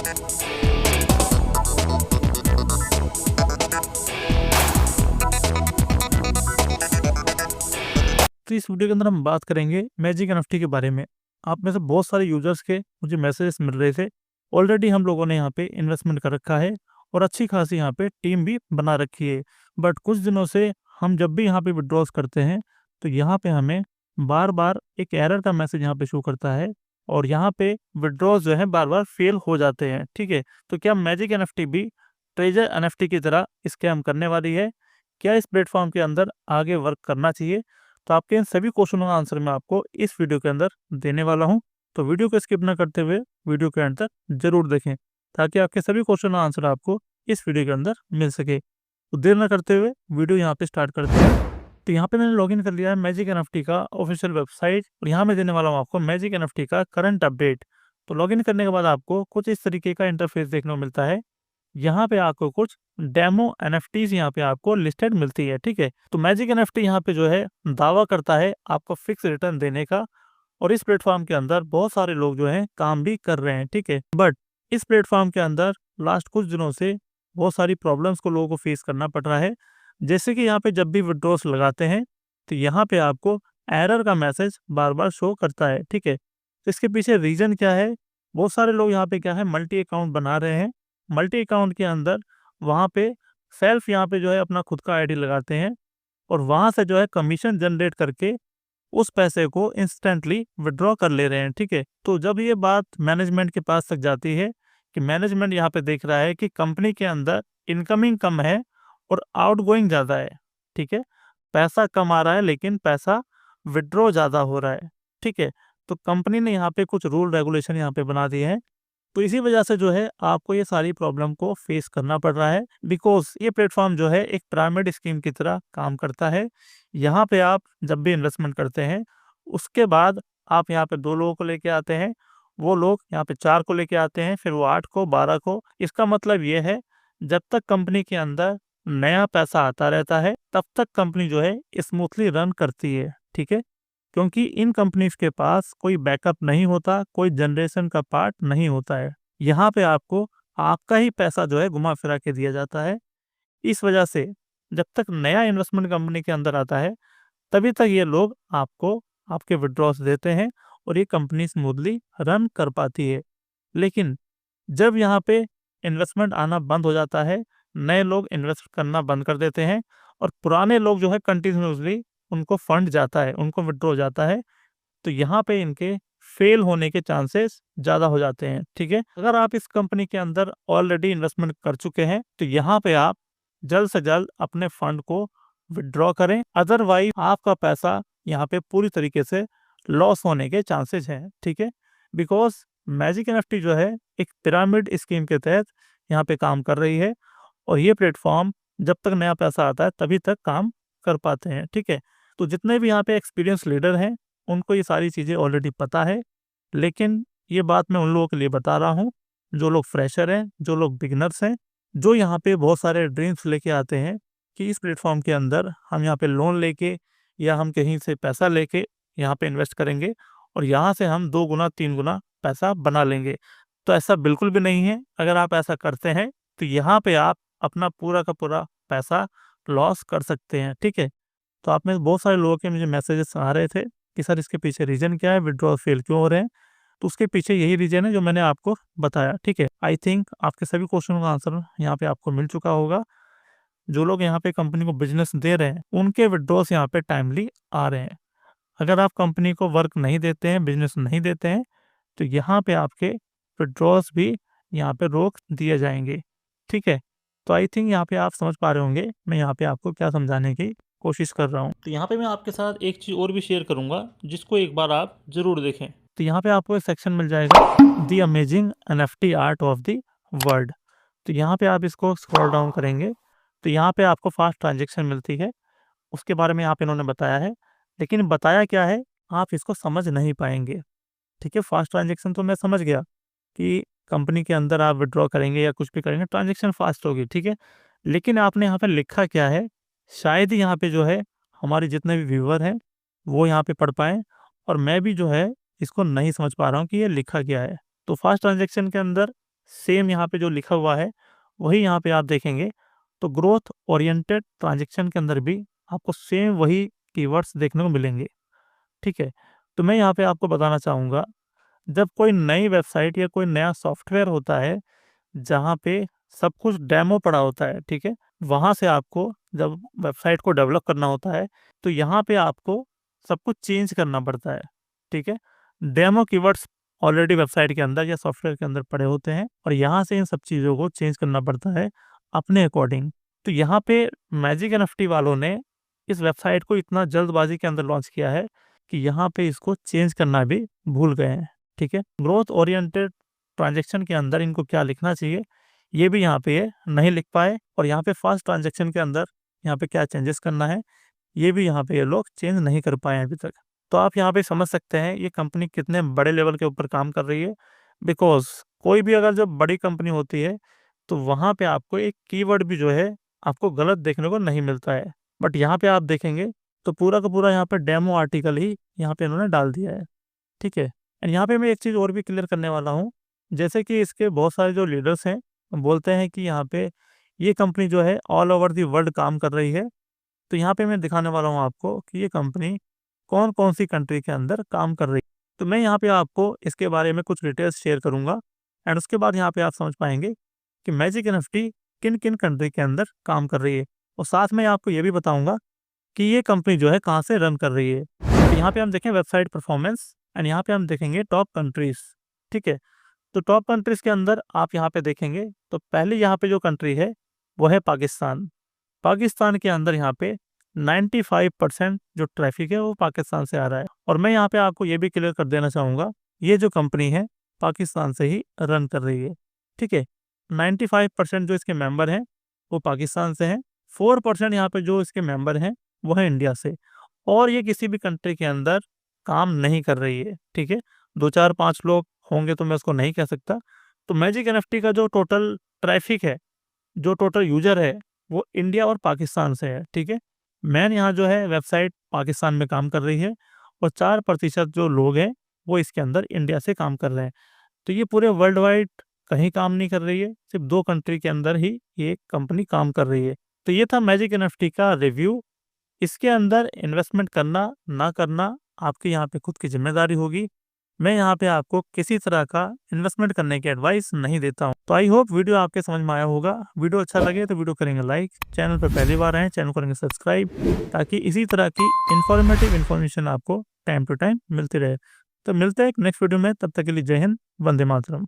तो इस वीडियो के अंदर हम बात करेंगे मैजिक एनएफटी के बारे में। आप में से बहुत सारे यूजर्स के मुझे मैसेजेस मिल रहे थे। ऑलरेडी हम लोगों ने यहाँ पे इन्वेस्टमेंट कर रखा है और अच्छी खासी यहाँ पे टीम भी बना रखी है। बट कुछ दिनों से हम जब भी यहाँ पे विड्रॉज करते हैं तो यहाँ पे हमें बार बार एक एरर का मैसेज यहाँ पे शो करता है और यहाँ पे विड्रॉज जो है बार बार फेल हो जाते हैं। ठीक है, तो क्या मैजिक एनएफटी भी ट्रेजर एनएफटी की तरह स्कैम करने वाली है? क्या इस प्लेटफॉर्म के अंदर आगे वर्क करना चाहिए? तो आपके इन सभी क्वेश्चनों का आंसर मैं आपको इस वीडियो के अंदर देने वाला हूं। तो वीडियो को स्किप ना करते हुए वीडियो के अंत तक जरूर देखें ताकि आपके सभी क्वेश्चन का आंसर आपको इस वीडियो के अंदर मिल सके। तो देर ना करते हुए वीडियो यहाँ पे स्टार्ट करते हैं। तो यहाँ पे मैंने लॉगिन कर लिया है मैजिक एनएफटी का ऑफिशियल वेबसाइट और यहाँ मैं देने वाला हूँ आपको मैजिक एनएफटी का करंट अपडेट। तो लॉगिन करने के बाद आपको कुछ इस तरीके का इंटरफेस देखने को मिलता है। यहाँ पे आपको कुछ डेमो एनएफटीज यहाँ पे आपको लिस्टेड मिलती है। ठीक है, तो मैजिक एनएफटी यहाँ पे जो है दावा करता है आपको फिक्स रिटर्न देने का और इस प्लेटफॉर्म के अंदर बहुत सारे लोग जो हैं काम भी कर रहे हैं। ठीक है, बट इस प्लेटफॉर्म के अंदर लास्ट कुछ दिनों से बहुत सारी प्रॉब्लम्स को लोगों को फेस करना पड़ रहा है। जैसे कि यहाँ पे जब भी विड्रॉस लगाते हैं तो यहाँ पे आपको एरर का मैसेज बार बार शो करता है। ठीक है, तो इसके पीछे रीजन क्या है? बहुत सारे लोग यहाँ पे क्या है मल्टी अकाउंट बना रहे हैं। मल्टी अकाउंट के अंदर वहाँ पे सेल्फ यहाँ पे जो है अपना खुद का आईडी लगाते हैं और वहाँ से जो है कमीशन जनरेट करके उस पैसे को इंस्टेंटली विड्रॉ कर ले रहे हैं। ठीक है, तो जब ये बात मैनेजमेंट के पास तक जाती है कि मैनेजमेंट यहाँ पे देख रहा है कि कंपनी के अंदर इनकमिंग कम है और आउटगोइंग ज़्यादा है। ठीक है, पैसा कम आ रहा है लेकिन पैसा विड्रॉ ज़्यादा हो रहा है। ठीक है, तो कंपनी ने यहाँ पे कुछ रूल रेगुलेशन यहाँ पे बना दिए हैं। तो इसी वजह से जो है आपको ये सारी प्रॉब्लम को फेस करना पड़ रहा है बिकॉज ये प्लेटफॉर्म जो है एक पिरामिड स्कीम की तरह काम करता है। यहाँ पे आप जब भी इन्वेस्टमेंट करते हैं उसके बाद आप यहाँ पे 2 लोगों को लेके आते हैं, वो लोग यहाँ पे 4 को लेके आते हैं, फिर वो 8 को 12 को। इसका मतलब ये है जब तक कंपनी के अंदर नया पैसा आता रहता है तब तक कंपनी जो है स्मूथली रन करती है। ठीक है, क्योंकि इन कंपनीज के पास कोई बैकअप नहीं होता, कोई जनरेशन का पार्ट नहीं होता है। यहाँ पे आपको आपका ही पैसा जो है घुमा फिरा के दिया जाता है। इस वजह से जब तक नया इन्वेस्टमेंट कंपनी के अंदर आता है तभी तक ये लोग आपको आपके विड्रॉस देते हैं और ये कंपनी स्मूथली रन कर पाती है। लेकिन जब यहाँ पे इन्वेस्टमेंट आना बंद हो जाता है, नए लोग इन्वेस्ट करना बंद कर देते हैं और पुराने लोग जो है कंटिन्यूसली उनको फंड जाता है, उनको विड्रॉ जाता है, तो यहाँ पे इनके फेल होने के चांसेस ज़्यादा हो जाते हैं। ठीक है, अगर आप इस कंपनी के अंदर ऑलरेडी इन्वेस्टमेंट कर चुके हैं तो यहाँ पे आप जल्द से जल्द अपने फंड को विड्रॉ करें, अदरवाइज आपका पैसा यहाँ पे पूरी तरीके से लॉस होने के चांसेस हैं। ठीक है, बिकॉज मैजिक एनएफटी जो है एक पिरामिड स्कीम के तहत यहाँ पे काम कर रही है और ये प्लेटफॉर्म जब तक नया पैसा आता है तभी तक काम कर पाते हैं। ठीक है, तो जितने भी यहाँ पे एक्सपीरियंस लीडर हैं उनको ये सारी चीज़ें ऑलरेडी पता है, लेकिन ये बात मैं उन लोगों के लिए बता रहा हूँ जो लोग फ्रेशर हैं, जो लोग बिगिनर्स हैं, जो यहाँ पे बहुत सारे ड्रीम्स लेके आते हैं कि इस प्लेटफॉर्म के अंदर हम यहाँ पे लोन लेके या हम कहीं से पैसा लेके यहाँ पे इन्वेस्ट करेंगे और यहाँ से हम 2 गुना 3 गुना पैसा बना लेंगे। तो ऐसा बिल्कुल भी नहीं है। अगर आप ऐसा करते हैं तो यहाँ पे आप अपना पूरा का पूरा पैसा लॉस कर सकते हैं। ठीक है, तो आप में बहुत सारे लोगों के मुझे मैसेजेस आ रहे थे कि सर इसके पीछे रीज़न क्या है, विड्रॉल फेल क्यों हो रहे हैं? तो उसके पीछे यही रीज़न है जो मैंने आपको बताया। ठीक है, आई थिंक आपके सभी क्वेश्चनों का आंसर यहाँ पे आपको मिल चुका होगा। जो लोग यहाँ पे कंपनी को बिजनेस दे रहे हैं उनके विड्रॉल्स यहाँ पे टाइमली आ रहे हैं। अगर आप कंपनी को वर्क नहीं देते हैं, बिजनेस नहीं देते हैं, तो यहाँ पे आपके विड्रॉल्स भी यहाँ पे रोक दिए जाएंगे। ठीक है, तो आई थिंक यहाँ पे आप समझ पा रहे होंगे मैं यहाँ पे आपको क्या समझाने की कोशिश कर रहा हूँ। तो यहाँ पे मैं आपके साथ एक चीज़ और भी शेयर करूँगा जिसको एक बार आप जरूर देखें। तो यहाँ पे आपको एक सेक्शन मिल जाएगा the amazing NFT art of the world. तो यहाँ पे आप इसको स्क्रॉल डाउन करेंगे तो यहाँ पे आपको फास्ट ट्रांजेक्शन मिलती है, उसके बारे में यहाँ पे इन्होंने बताया है, लेकिन बताया क्या है आप इसको समझ नहीं पाएंगे। ठीक है, फास्ट ट्रांजेक्शन तो मैं समझ गया कि कंपनी के अंदर आप विड्रॉ करेंगे या कुछ भी करेंगे ट्रांजेक्शन फास्ट होगी। ठीक है, लेकिन आपने यहाँ पे लिखा क्या है शायद ही यहाँ पे जो है हमारे जितने भी व्यूअर हैं वो यहाँ पे पढ़ पाएँ और मैं भी जो है इसको नहीं समझ पा रहा हूँ कि ये लिखा क्या है। तो फास्ट ट्रांजेक्शन के अंदर सेम यहाँ पे जो लिखा हुआ है वही यहाँ पे आप देखेंगे तो ग्रोथ ओरिएंटेड ट्रांजेक्शन के अंदर भी आपको सेम वही कीवर्ड्स देखने को मिलेंगे। ठीक है, तो मैं यहाँ पे आपको बताना चाहूँगा, जब कोई नई वेबसाइट या कोई नया सॉफ्टवेयर होता है जहाँ पे सब कुछ डेमो पड़ा होता है, ठीक है, वहाँ से आपको जब वेबसाइट को डेवलप करना होता है तो यहाँ पे आपको सब कुछ चेंज करना पड़ता है। ठीक है, डेमो कीवर्ड्स ऑलरेडी वेबसाइट के अंदर या सॉफ्टवेयर के अंदर पड़े होते हैं और यहाँ से इन सब चीज़ों को चेंज करना पड़ता है अपने अकॉर्डिंग। तो यहाँ पे मैजिक एनएफटी वालों ने इस वेबसाइट को इतना जल्दबाजी के अंदर लॉन्च किया है कि यहाँ पे इसको चेंज करना भी भूल गए हैं। ठीक है, ग्रोथ ओरिएंटेड ट्रांजेक्शन के अंदर इनको क्या लिखना चाहिए ये भी यहाँ पे ये नहीं लिख पाए, और यहाँ पे फास्ट ट्रांजेक्शन के अंदर यहाँ पे क्या चेंजेस करना है ये भी यहाँ पे ये लोग चेंज नहीं कर पाए हैं अभी तक। तो आप यहाँ पे समझ सकते हैं ये कंपनी कितने बड़े लेवल के ऊपर काम कर रही है। बिकॉज कोई भी अगर जब बड़ी कंपनी होती है तो वहाँ पे आपको एक कीवर्ड भी जो है आपको गलत देखने को नहीं मिलता है, बट यहाँ पे आप देखेंगे तो पूरा का पूरा यहाँ पे डेमो आर्टिकल ही यहाँ पे इन्होंने डाल दिया है। ठीक है, एंड यहाँ पे मैं एक चीज़ और भी क्लियर करने वाला हूँ, जैसे कि इसके बहुत सारे जो लीडर्स हैं बोलते हैं कि यहाँ पे ये कंपनी जो है ऑल ओवर दी वर्ल्ड काम कर रही है। तो यहाँ पे मैं दिखाने वाला हूँ आपको कि ये कंपनी कौन कौन सी कंट्री के अंदर काम कर रही है। तो मैं यहाँ पे आपको इसके बारे में कुछ डिटेल्स शेयर करूँगा एंड उसके बाद यहाँ पे आप समझ पाएंगे कि मैजिक एनएफटी किन किन कंट्री के अंदर काम कर रही है, और साथ में आपको ये भी बताऊँगा कि ये कंपनी जो है कहाँ से रन कर रही है। तो यहाँ पे हम देखें वेबसाइट परफॉर्मेंस एंड यहाँ पे हम देखेंगे टॉप कंट्रीज। ठीक है, तो टॉप कंट्रीज के अंदर आप यहाँ पे देखेंगे तो पहले यहाँ पे जो कंट्री है वो है पाकिस्तान। पाकिस्तान के अंदर यहाँ पे 95% जो ट्रैफिक है वो पाकिस्तान से आ रहा है, और मैं यहाँ पे आपको ये भी क्लियर कर देना चाहूँगा ये जो कंपनी है पाकिस्तान से ही रन कर रही है। ठीक है, 95% जो इसके मेंबर हैं वो पाकिस्तान से हैं, 4% यहाँ पे जो इसके मेंबर हैं वो है इंडिया से, और ये किसी भी कंट्री के अंदर काम नहीं कर रही है। ठीक है, 2 4 5 लोग होंगे तो मैं उसको नहीं कह सकता। तो मैजिक एनएफटी का जो टोटल ट्रैफिक है, जो टोटल यूजर है वो इंडिया और पाकिस्तान से है। ठीक है, मैन यहाँ जो है वेबसाइट पाकिस्तान में काम कर रही है और 4% जो लोग हैं वो इसके अंदर इंडिया से काम कर रहे हैं। तो ये पूरे वर्ल्ड वाइड कहीं काम नहीं कर रही है, सिर्फ 2 कंट्री के अंदर ही ये कंपनी काम कर रही है। तो ये था मैजिक एनएफटी का रिव्यू। इसके अंदर इन्वेस्टमेंट करना ना करना आपकी यहाँ पे खुद की जिम्मेदारी होगी। मैं यहाँ पे आपको किसी तरह का इन्वेस्टमेंट करने की एडवाइस नहीं देता हूँ। तो आई होप वीडियो आपके समझ में आया होगा। वीडियो अच्छा लगे तो वीडियो करेंगे लाइक, चैनल पर पहली बार आए चैनल करेंगे सब्सक्राइब, ताकि इसी तरह की इंफॉर्मेटिव इन्फॉर्मेशन आपको टाइम टू टाइम मिलती रहे। तो मिलते हैं एक नेक्स्ट वीडियो में, तब तक के लिए जय हिंद, वंदे मातरम।